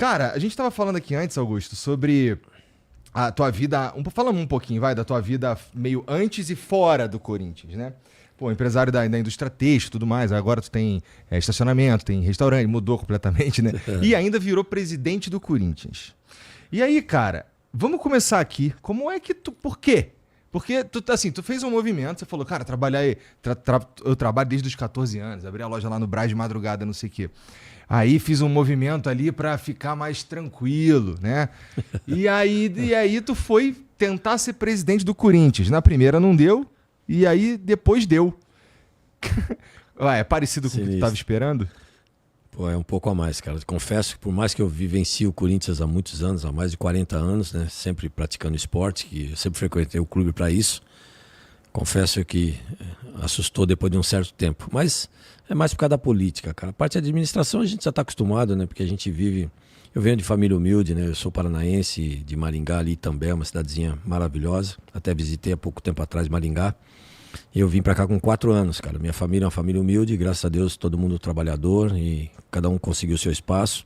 Cara, a gente tava falando aqui antes, Augusto, sobre a tua vida. Falamos um pouquinho, vai, da tua vida meio antes e fora do Corinthians, né? Pô, empresário da indústria têxtil e tudo mais. Agora tu tem estacionamento, tem restaurante, mudou completamente, né? E ainda virou presidente do Corinthians. E aí, cara, vamos começar aqui. Como é que tu. Por quê? Porque tu fez um movimento, você falou, cara, eu trabalho desde os 14 anos, abri a loja lá no Brás de madrugada, não sei o quê. Aí fiz um movimento ali pra ficar mais tranquilo, né? E aí tu foi tentar ser presidente do Corinthians. Na primeira não deu, e aí depois deu. Ué, é parecido com o que tu tava esperando? Pô, é um pouco a mais, cara. Confesso que por mais que eu vivencie o Corinthians há muitos anos, há mais de 40 anos, né? Sempre praticando esporte, que eu sempre frequentei o clube para isso. Confesso que assustou depois de um certo tempo. Mas é mais por causa da política, cara. A parte da administração a gente já está acostumado, né? Porque a gente vive... Eu venho de família humilde, né? Eu sou paranaense, de Maringá ali também, uma cidadezinha maravilhosa. Até visitei há pouco tempo atrás Maringá. E eu vim pra cá com 4 anos, cara. Minha família é uma família humilde, graças a Deus todo mundo trabalhador e cada um conseguiu o seu espaço.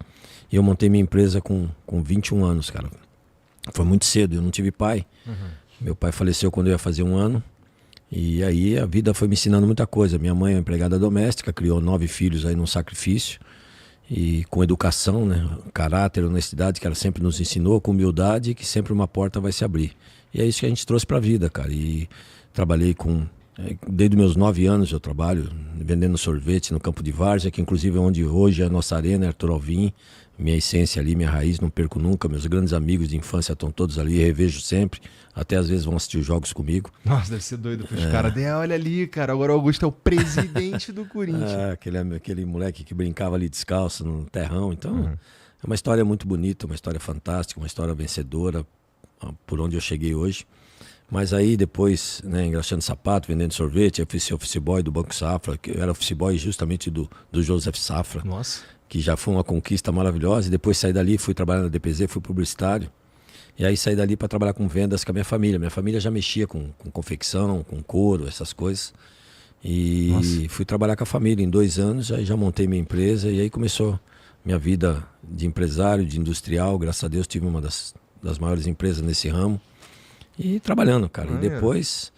E eu montei minha empresa com 21 anos, cara. Foi muito cedo, eu não tive pai. Meu pai faleceu quando eu ia fazer 1 ano. E aí a vida foi me ensinando muita coisa. Minha mãe é uma empregada doméstica, criou 9 filhos aí num sacrifício. E com educação, né? Caráter, honestidade, que ela sempre nos ensinou, com humildade, que sempre uma porta vai se abrir. E é isso que a gente trouxe pra vida, cara. E trabalhei desde meus 9 anos eu trabalho vendendo sorvete no Campo de Várzea, que inclusive é onde hoje é a nossa arena, Arthur Alvim. Minha essência ali, minha raiz, não perco nunca. Meus grandes amigos de infância estão todos ali, revejo sempre. Até às vezes vão assistir os jogos comigo. Nossa, deve ser doido pros caras. Olha ali, cara, agora o Augusto é o presidente do Corinthians. Aquele moleque que brincava ali descalço no terrão. Então, é uma história muito bonita, uma história fantástica, uma história vencedora, por onde eu cheguei hoje. Mas aí depois, né, engraxando sapato, vendendo sorvete, eu fui office boy do Banco Safra, que eu era office boy justamente do Joseph Safra. Nossa. Que já foi uma conquista maravilhosa. E depois saí dali, fui trabalhar na DPZ, fui publicitário. E aí saí dali para trabalhar com vendas com a minha família. Minha família já mexia com confecção, com couro, essas coisas. E Nossa. Fui trabalhar com a família em 2 anos, aí já montei minha empresa e aí começou minha vida de empresário, de industrial. Graças a Deus tive uma das maiores empresas nesse ramo. E trabalhando, cara. E depois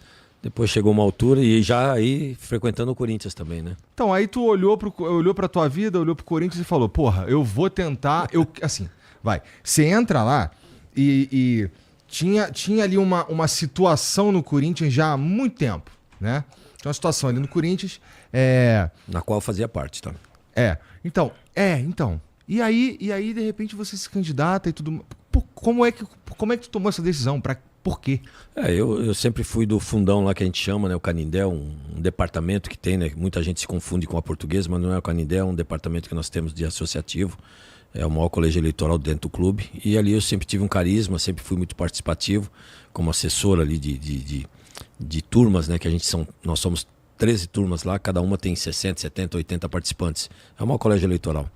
chegou uma altura e já aí frequentando o Corinthians também, né? Então, aí tu olhou pra tua vida, olhou pro Corinthians e falou, porra, eu vou tentar... Assim, vai. Você entra lá e tinha ali uma situação no Corinthians já há muito tempo, né? Tinha uma situação ali no Corinthians... Na qual eu fazia parte, tá? Então. E aí, de repente, você se candidata e tudo... Como é que tu tomou essa decisão? Por quê? Eu sempre fui do fundão lá que a gente chama, né? O Canindé, um departamento que tem, né? Muita gente se confunde com a portuguesa, mas não é o Canindé, é um departamento que nós temos de associativo. É o maior colégio eleitoral dentro do clube. E ali eu sempre tive um carisma, sempre fui muito participativo, como assessor ali de turmas, né? Nós somos 13 turmas lá, cada uma tem 60, 70, 80 participantes. É o maior colégio eleitoral.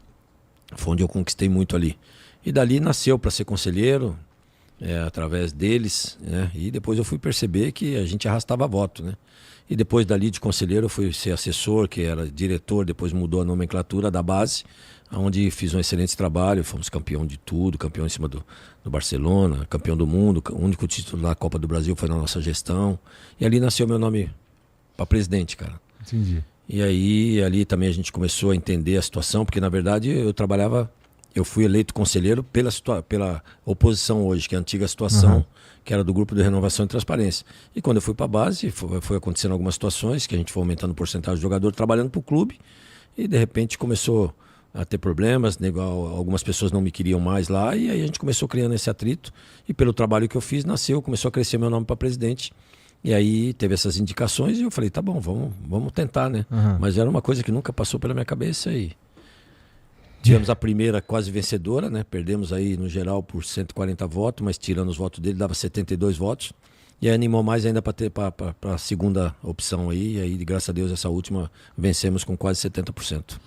Foi onde eu conquistei muito ali. E dali nasceu para ser conselheiro, através deles, né? E depois eu fui perceber que a gente arrastava voto, né? E depois dali de conselheiro eu fui ser assessor, que era diretor, depois mudou a nomenclatura da base, onde fiz um excelente trabalho, fomos campeão de tudo, campeão em cima do Barcelona, campeão do mundo, o único título da Copa do Brasil foi na nossa gestão. E ali nasceu meu nome para presidente, cara. Entendi. E aí ali também a gente começou a entender a situação, porque na verdade eu fui eleito conselheiro pela oposição hoje, que é a antiga situação, que era do Grupo de Renovação e Transparência. E quando eu fui para a base, foi acontecendo algumas situações, que a gente foi aumentando a porcentagem de jogador trabalhando para o clube, e de repente começou a ter problemas, algumas pessoas não me queriam mais lá, e aí a gente começou criando esse atrito, e pelo trabalho que eu fiz, começou a crescer meu nome para presidente. E aí teve essas indicações, e eu falei, tá bom, vamos tentar, né? Mas era uma coisa que nunca passou pela minha cabeça, e... Tivemos a primeira quase vencedora, né? Perdemos aí no geral por 140 votos, mas tirando os votos dele dava 72 votos. E aí animou mais ainda para a segunda opção aí. E aí, graças a Deus, essa última vencemos com quase 70%.